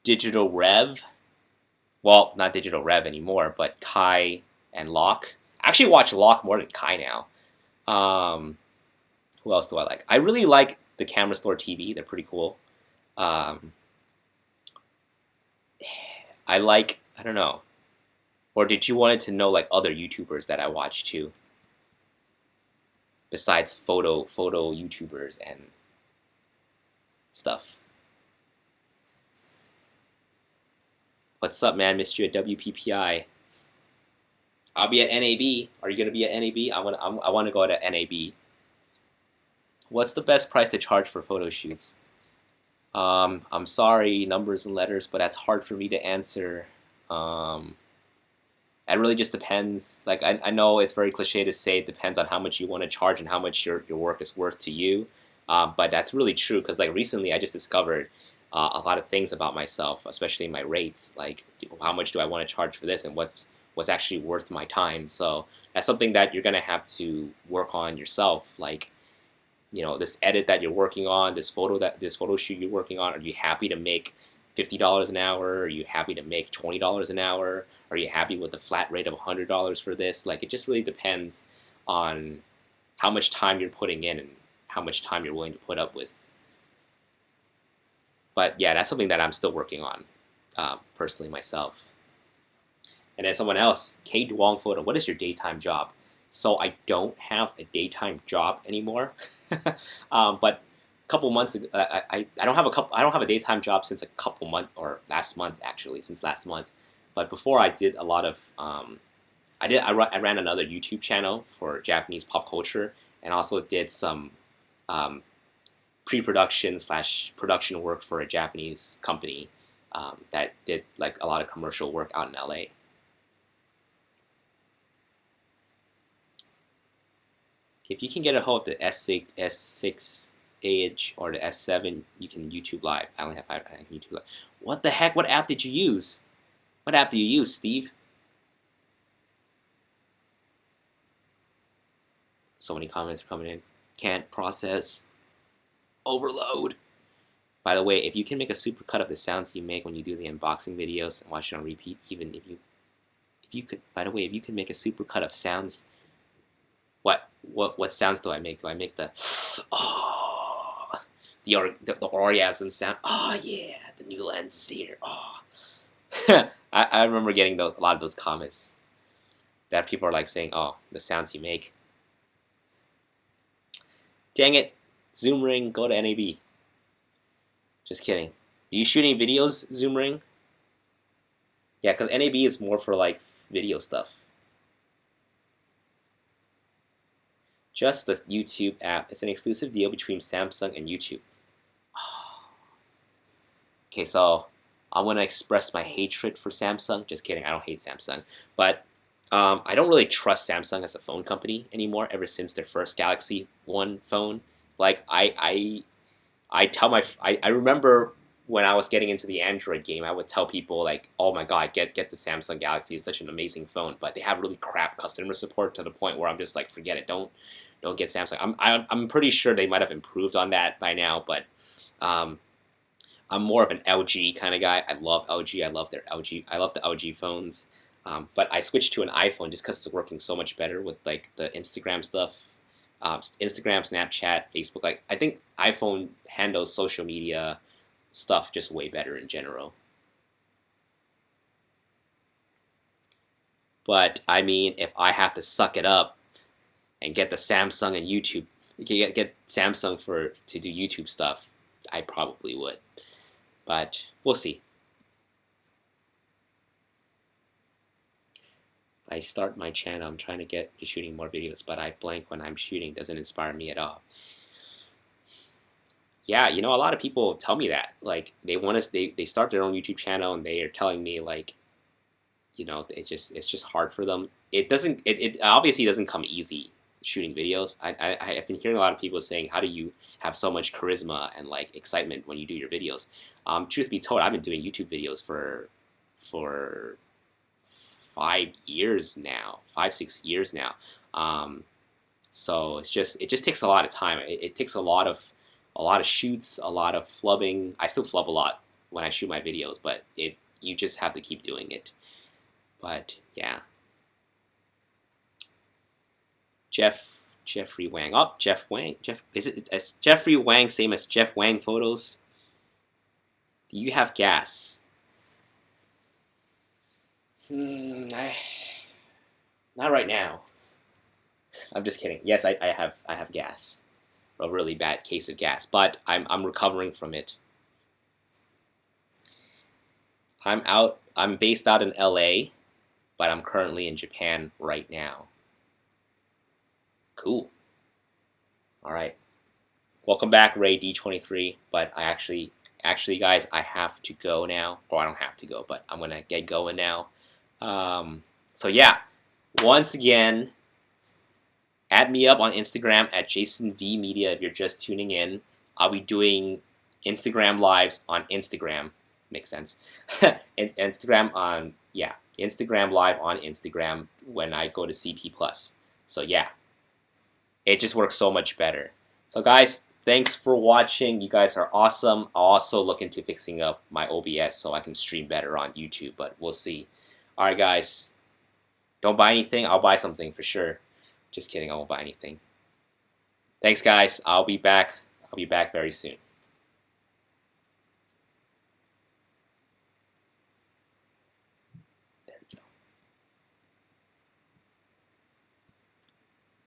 Digital Rev well, not Digital Rev anymore, but Kai and Locke. I actually watch Locke more than Kai now. Who else do I like? I really like the Camera Store TV. They're pretty cool. Um, I like, I don't know. Or did you want to know like other YouTubers that I watch too? Besides photo YouTubers and stuff. What's up, man? Missed you at WPPI. I'll be at NAB. Are you gonna be at NAB? I want to go to NAB. What's the best price to charge for photo shoots? I'm sorry, numbers and letters, but that's hard for me to answer. It really just depends. Like I know it's very cliche to say it depends on how much you want to charge and how much your work is worth to you. But that's really true because like recently I just discovered a lot of things about myself, especially my rates. Like how much do I want to charge for this and what's actually worth my time. So that's something that you're gonna have to work on yourself. Like, you know, this edit that you're working on, this photo shoot you're working on, are you happy to make $50 an hour? Are you happy to make $20 an hour? Are you happy with the flat rate of $100 for this? Like, it just really depends on how much time you're putting in and how much time you're willing to put up with. But yeah, that's something that I'm still working on, personally myself. And then someone else, K Duong Photo, what is your daytime job? So I don't have a daytime job anymore. But a couple months ago, I don't have a daytime job since a couple months, or last month actually, since last month. But before I did a lot of, I ran another YouTube channel for Japanese pop culture, and also did some pre-production / production work for a Japanese company that did like a lot of commercial work out in LA. If you can get a hold of the S6 Edge or the S7, you can YouTube Live. I only have YouTube Live. What the heck? What app did you use? What app do you use, Steve? So many comments are coming in. Can't process. Overload. By the way, if you can make a supercut of the sounds you make when you do the unboxing videos and watch it on repeat, even if you could, by the way, if you could make a supercut of sounds, what sounds do I make? Do I make the oh, the orgasm sound? Oh yeah, the new lens is here. Oh. I remember getting a lot of those comments that people are like saying, oh, the sounds you make. Dang it, Zoom Ring, go to NAB. Just kidding. Are you shooting videos, Zoom Ring? Yeah, because NAB is more for like video stuff. Just the YouTube app. It's an exclusive deal between Samsung and YouTube. Okay, so I want to express my hatred for Samsung. Just kidding, I don't hate Samsung. But I don't really trust Samsung as a phone company anymore ever since their first Galaxy One phone. Like, I remember when I was getting into the Android game, I would tell people like, oh my god, get the Samsung Galaxy. It's such an amazing phone. But they have really crap customer support to the point where I'm just like, forget it, don't get Samsung. I'm pretty sure they might have improved on that by now, but I'm more of an LG kind of guy. I love LG. I love the LG phones. But I switched to an iPhone just because it's working so much better with like the Instagram stuff, Instagram, Snapchat, Facebook. Like, I think iPhone handles social media stuff just way better in general. But I mean, if I have to suck it up and get the Samsung and YouTube, get Samsung to do YouTube stuff, I probably would. But we'll see. I start my channel, I'm trying to get to shooting more videos, but I blank when I'm shooting. Doesn't inspire me at all. Yeah, you know, a lot of people tell me that. Like, they start their own YouTube channel and they are telling me like, you know, it's just hard for them. It obviously doesn't come easy shooting videos. I've been hearing a lot of people saying, how do you have so much charisma and like excitement when you do your videos? Truth be told, I've been doing YouTube videos for 5 years now, 5-6 years now. So it just takes a lot of time. It takes a lot of shoots, a lot of flubbing. I still flub a lot when I shoot my videos, but you just have to keep doing it. But yeah. Jeffrey Wang. Oh, Jeff Wang. Is Jeffrey Wang same as Jeff Wang photos? Do you have gas? Not right now. I'm just kidding. Yes, I have gas. A really bad case of gas, but I'm recovering from it. I'm based out in LA, but I'm currently in Japan right now. Cool. All right. Welcome back, Ray D23. But actually, guys, I have to go now. Or I don't have to go, but I'm gonna get going now. So yeah, once again, add me up on Instagram at JasonVMedia if you're just tuning in. I'll be doing Instagram lives on Instagram. Makes sense. Instagram live on Instagram when I go to CP Plus. So yeah, it just works so much better. So guys, thanks for watching. You guys are awesome. I'll also look into fixing up my OBS so I can stream better on YouTube, but we'll see. Alright guys, don't buy anything. I'll buy something for sure. Just kidding, I won't buy anything. Thanks guys. I'll be back very soon.